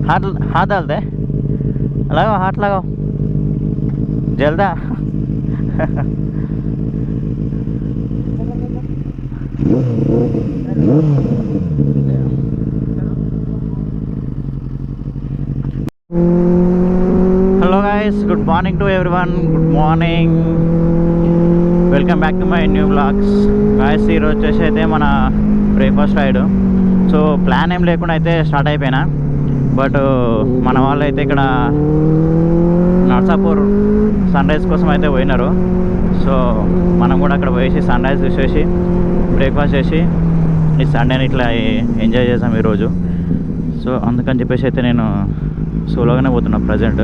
हाथ हाथ डाल दे, लगाओ हाथ लगाओ जल्दा। Hello guys, good morning to everyone, good morning, welcome back to my new blogs. Guys ఈరోజు వచ్చేసి అయితే మన బ్రేక్ఫాస్ట్ రైడ్. సో ప్లాన్ ఏం లేకుండా అయితే స్టార్ట్ అయిపోయినా, బట్ మన వాళ్ళు అయితే ఇక్కడ నర్సాపూర్ సన్ రైజ్ కోసం అయితే పోయినారు. సో మనం కూడా అక్కడ పోయేసి సన్ రైజ్ చూసేసి బ్రేక్ఫాస్ట్ చేసి ఈ సండేని ఇట్లా ఎంజాయ్ చేసాం ఈరోజు. సో అందుకని చెప్పేసి అయితే నేను సోలోగానే పోతున్నా ప్రజెంట్.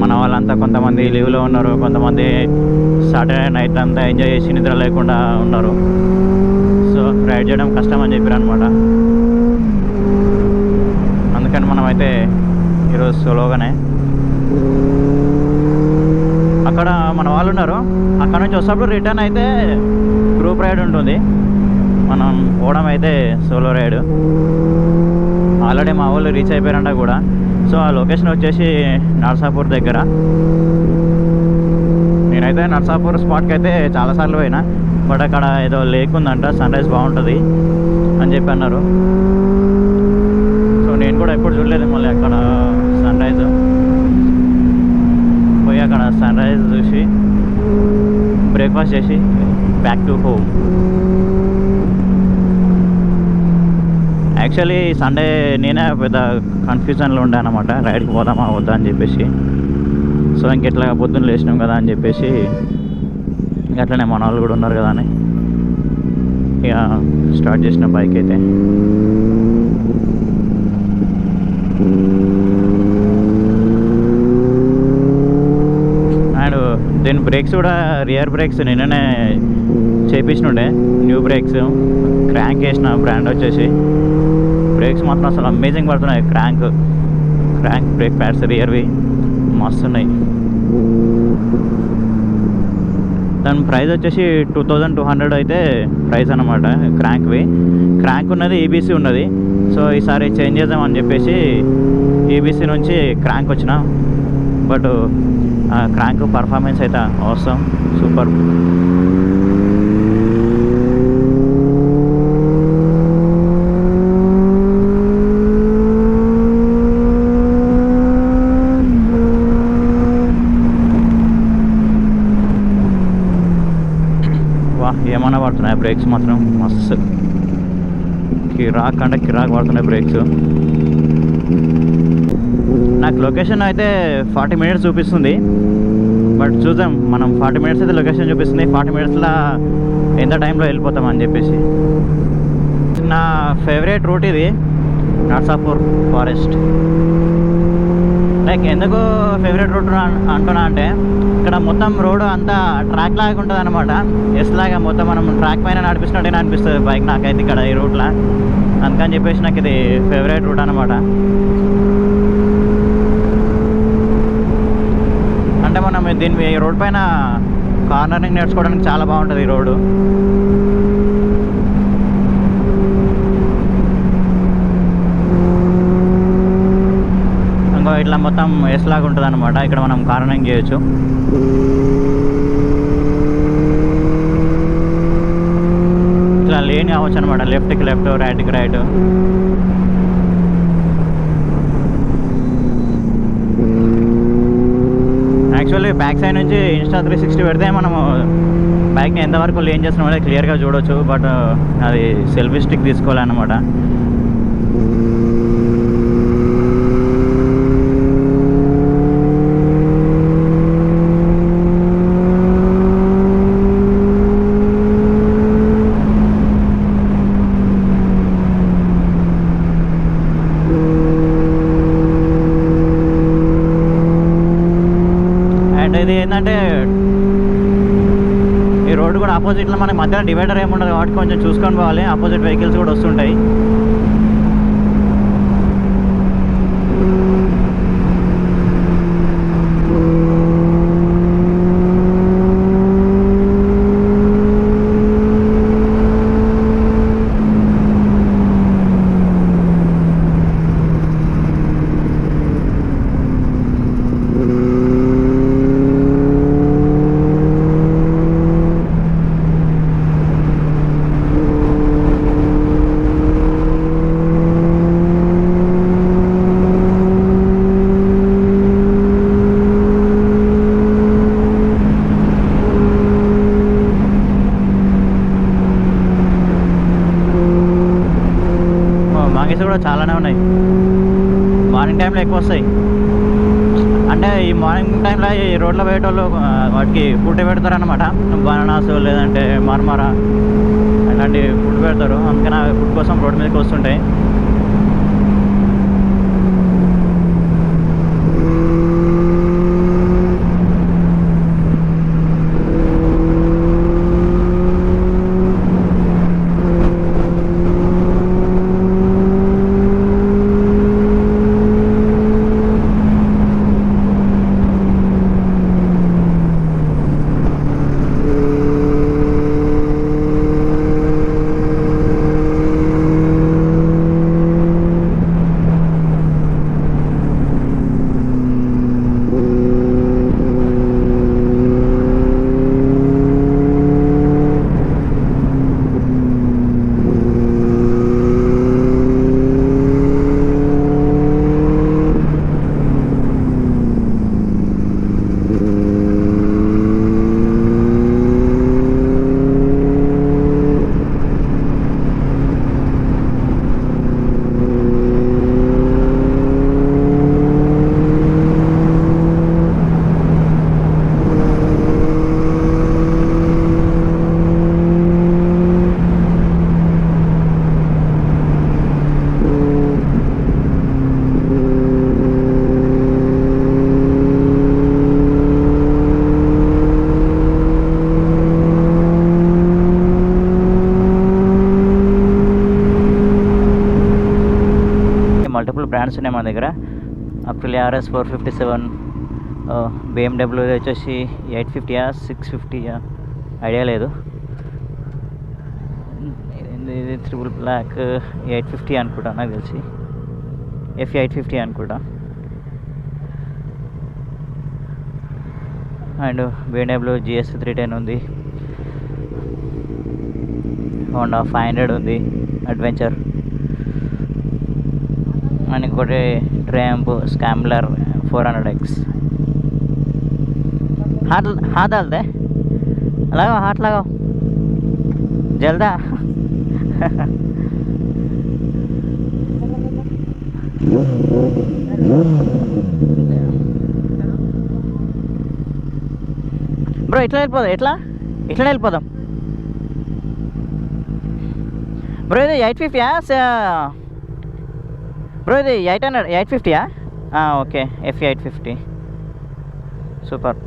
మన వాళ్ళంతా కొంతమంది లీవ్లో ఉన్నారు, కొంతమంది సాటర్డే నైట్ అంతా ఎంజాయ్ చేసి నిద్ర లేకుండా ఉన్నారు. సో రైడ్ చేయడం కష్టం అని చెప్పారు అనమాట. అందుకని మనమైతే ఈరోజు సోలోగానే అక్కడ మన వాళ్ళు ఉన్నారు. అక్కడ నుంచి వస్తప్పుడు రిటర్న్ అయితే గ్రూప్ రైడ్ ఉంటుంది, మనం పోవడం అయితే సోలో రైడ్. ఆల్రెడీ మా వాళ్ళు రీచ్ అయిపోయారంట కూడా. సో ఆ లొకేషన్ వచ్చేసి నర్సాపూర్ దగ్గర. నేనైతే నర్సాపూర్ స్పాట్కి అయితే చాలాసార్లు పోయినా, బట్ అక్కడ ఏదో లేక్ ఉందంట, సన్ రైజ్ బాగుంటుంది అని చెప్పి అన్నారు. సో నేను కూడా ఎప్పుడు చూడలేదు మళ్ళీ అక్కడ సన్ రైజ్. పోయి అక్కడ సన్ రైజ్ చూసి బ్రేక్ఫాస్ట్ చేసి back to home. Actually Sunday నేనే పెద్ద కన్ఫ్యూజన్లో ఉండే అనమాట, రైడ్కి పోదామా వద్దా అని చెప్పేసి. సో ఇంకెట్లా పొద్దున్న లేచినాం కదా అని చెప్పేసి అట్లనే మన వాళ్ళు కూడా ఉన్నారు కదా అని ఇక స్టార్ట్ చేసిన బైక్ అయితే. అండ్ దీని బ్రేక్స్ కూడా రియర్ బ్రేక్స్ నిన్ననే చేయించినుండే, న్యూ బ్రేక్స్. క్రాంక్ వేసిన బ్రాండ్ వచ్చేసి బ్రేక్స్ మాత్రం అసలు అమేజింగ్ పడుతున్నాయి. క్రాంక్ బ్రేక్ ప్యాడ్స్ రియర్వి మస్తు ఉన్నాయి. దాని ప్రైస్ వచ్చేసి 2200 అయితే ప్రైస్ అనమాట క్రాంక్వి. క్రాంక్ ఉన్నది ఈబీసీ ఉన్నది. సో ఈసారి చేంజ్ చేద్దామని చెప్పేసి ఈబీసీ నుంచి క్రాంక్ వచ్చిన, బట్ క్రాంక్ పర్ఫార్మెన్స్ అయితే అవసరం, సూపర్. ఏమన్నా పడుతున్నాయి బ్రేక్స్ మాత్రం మస్తు కిరాక్ అంటే కిరాక్ పడుతున్నాయి బ్రేక్స్. నాకు లొకేషన్ అయితే 40 minutes చూపిస్తుంది, బట్ చూద్దాం మనం. 40 minutes అయితే లొకేషన్ చూపిస్తుంది, 40 minutesలో ఎంత టైంలో వెళ్ళిపోతామని చెప్పేసి. నా ఫేవరెట్ రూట్ ఇది నర్సాపూర్ ఫారెస్ట్. లైక్ ఎందుకు ఫేవరెట్ రూట్ అంటున్నా అంటే ఇక్కడ మొత్తం రోడ్ అంతా ట్రాక్ లాగా ఉంటుంది అనమాట. ఎస్ లాగా మొత్తం మనం ట్రాక్ పైన నడిపిస్తున్నట్టే అనిపిస్తుంది బైక్ నాకైతే ఇక్కడ ఈ రూట్లో. అందుకని చెప్పేసి నాకు ఇది ఫేవరెట్ రూట్ అనమాట. అంటే మనం దీని ఈ రోడ్ పైన కార్నరింగ్ నేర్చుకోవడానికి చాలా బాగుంటుంది ఈ రోడ్డు. ఇట్లా మొత్తం ఎస్ లాగా ఉంటుంది అనమాట. ఇక్కడ మనం కార్నరింగ్ చేయొచ్చు. ఇట్లా లేన్ కావచ్చు అనమాట, లెఫ్ట్కి లెఫ్ట్, రైట్కి రైట్. యాక్చువల్లీ బ్యాక్ సైడ్ నుంచి ఇన్స్టా 360 పెడితే మనము బైక్ని ఎంతవరకు లేన్ చేస్తున్నాం అనేది క్లియర్గా చూడవచ్చు, బట్ అది సెల్ఫీ స్టిక్ తీసుకోవాలన్నమాట. ఇది ఏంటంటే ఈ రోడ్డు కూడా ఆపోజిట్లో మనకి మధ్యలో డివైడర్ ఏముండదు కాబట్టి కొంచెం చూసుకొని పోవాలి. ఆపోజిట్ వెహికల్స్ కూడా వస్తుంటాయి. మంకీస్ కూడా చాలానే ఉన్నాయి. మార్నింగ్ టైంలో ఎక్కువ వస్తాయి. అంటే ఈ మార్నింగ్ టైంలో ఈ రోడ్లో పోయేటోళ్ళు వాటికి ఫుడ్ పెడతారనమాట. బనానాస్ లేదంటే మర్మరా అలాంటి ఫుడ్ పెడతారు. అందుకని ఆ ఫుడ్ కోసం రోడ్ మీదకి వస్తుంటాయి. మల్టిపుల్ బ్రాండ్స్ ఉన్నాయి మన దగ్గర. అప్రిలియా RS 457, BMW వచ్చేసి 850 650 ఐడియా లేదు. ఇది త్రిబుల్ బ్లాక్ 850 అనుకుంటా, నాకు తెలిసి F 850 అనుకుంటా. అండ్ BMW GS 310 ఉంది, హోండా 500 ఉంది అడ్వెంచర్, అండ్ ఇంకోటి ట్రయంఫ్ స్కాంబ్లర్ 400X. हाथ डाल दे, लगाओ हाथ लगाओ जल्दा. బ్రో ఇట్లా వెళ్ళిపోదాం, ఇట్లా వెళ్ళిపోదాం బ్రో. ఇది 850 బ్రో, ఇది 850 ఓకే. F 850 super.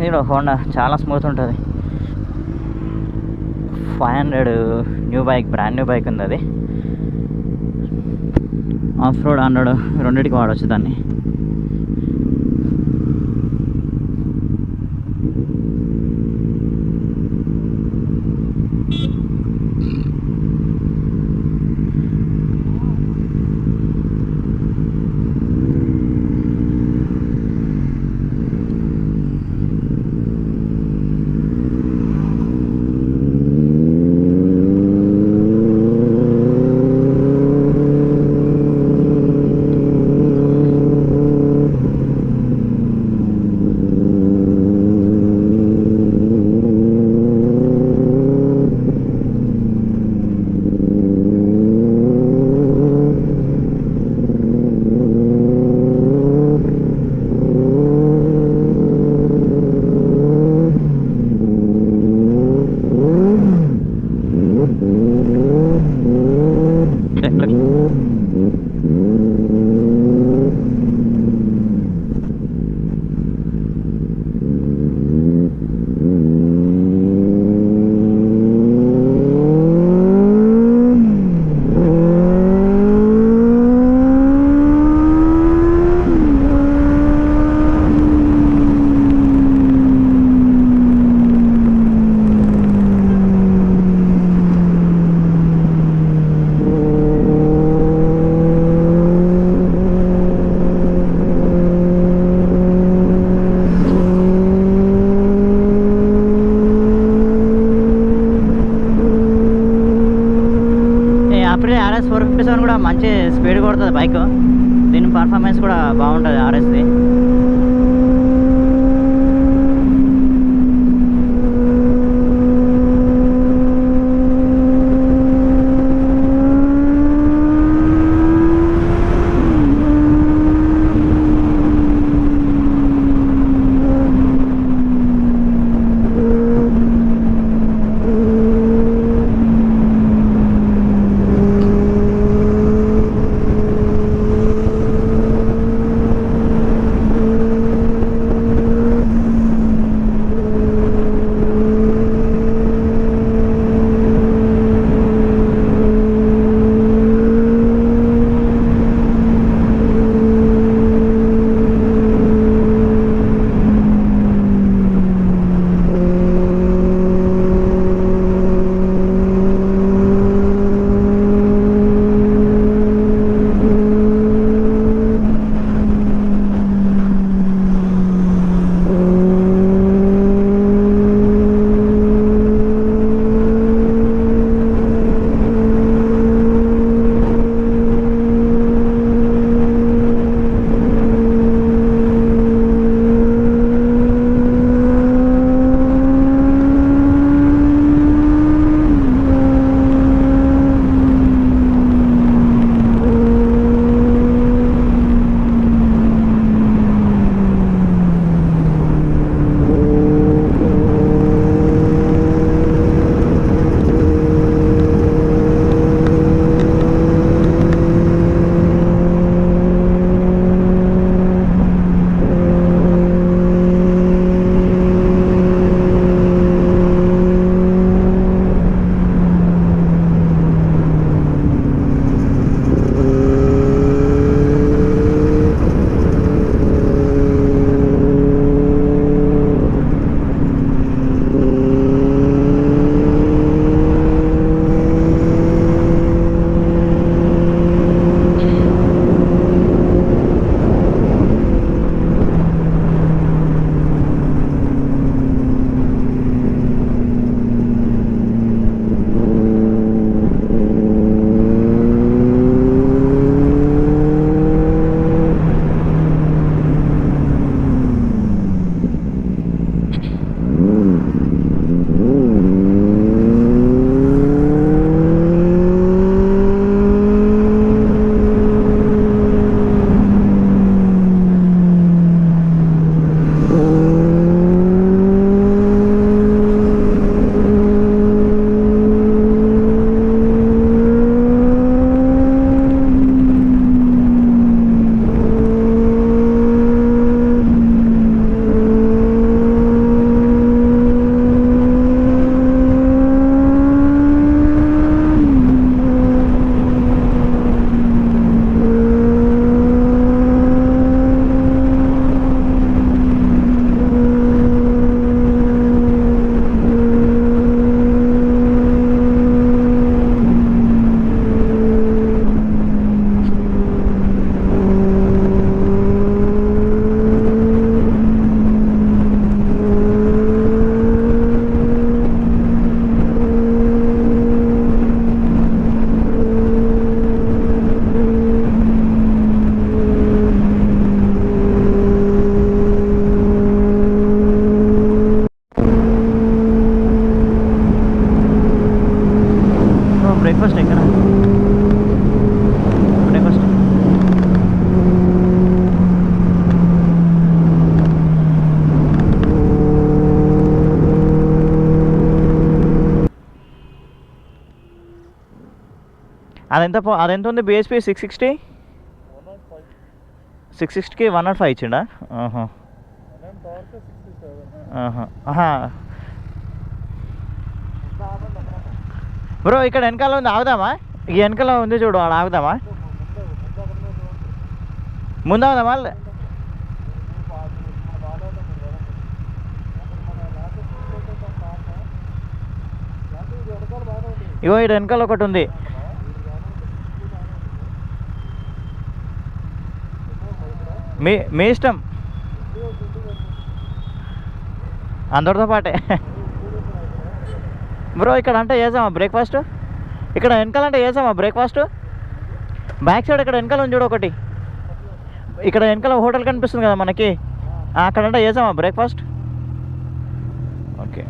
ఇది హోండా చాలా స్మూత్ ఉంటుంది. 500 new bike, brand new bike ఉంది అది. ఆఫ్ రోడ్ ఆన్ రోడ్ రెండింటికి వాడవచ్చు దాన్ని. 457 కూడా మంచి స్పీడ్ కొడుతుంది బైక్. దీని పర్ఫార్మెన్స్ కూడా బాగుంటుంది ఆర్ఎస్ది. బ్రేక్ఫాస్ట్ ఎక్కడ బ్రేక్ఫాస్ట్ అదెంత ఉంది బిఎస్పి 660 660కి 105 ఇచ్చిండా బ్రో ఇక్కడ వెనకాల ఉంది ఆగుదామా ఈ వెనకాల ఉంది చూడు ఆడ ఆగుదామా ముందు ఆగుదామా ఇగో ఇక్కడ వెనకాల ఒకటి ఉంది మీ ఇష్టం అందరితో పాటే బ్రో ఇక్కడ అంటే చేసామా బ్రేక్ఫాస్ట్ ఇక్కడ వెనకాలంటే చేసామా బ్రేక్ఫాస్ట్ బ్యాక్ సైడ్ ఇక్కడ వెనకాల ఉంది చూడు ఒకటి, ఇక్కడ వెనకాల హోటల్ కనిపిస్తుంది కదా మనకి, అక్కడంటే చేసామా బ్రేక్ఫాస్ట్? ఓకే.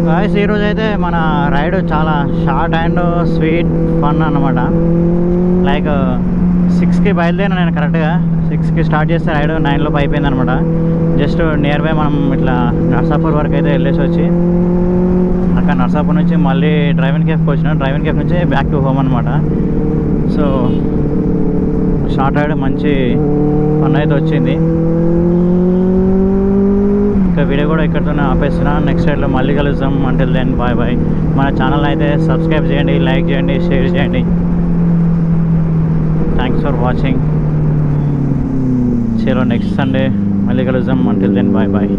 గాయస్ ఈరోజు అయితే మన రైడ్ చాలా షార్ట్ అండ్ స్వీట్ ఫన్ అన్నమాట. లైక్ 6కి బయలుదేరిన నేను, కరెక్ట్గా 6కి స్టార్ట్ చేస్తే రైడ్ 9లోపు అయిపోయింది అనమాట. జస్ట్ నియర్ బై మనం ఇట్లా నర్సాపూర్ వరకు అయితే వెళ్ళేసి వచ్చి అక్కడ నర్సాపూర్ నుంచి మళ్ళీ డ్రైవింగ్ కేఫ్కి వచ్చినాం. డ్రైవింగ్ కేఫ్ నుంచి బ్యాక్ టు హోమ్ అనమాట. సో షార్ట్ రైడ్ మంచి ఫన్ అయితే వచ్చింది. ఇంకా వీడియో కూడా ఇక్కడితోనే ఆపేస్తున్నా. నెక్స్ట్ రైడ్లో మళ్ళీ కలుద్దాం. Until then bye bye. మన ఛానల్ అయితే సబ్స్క్రైబ్ చేయండి, లైక్ చేయండి, షేర్ చేయండి. Thanks for watching. చలో నెక్స్ట్ సండే మళ్ళీ కలుద్దాం. Until then bye bye.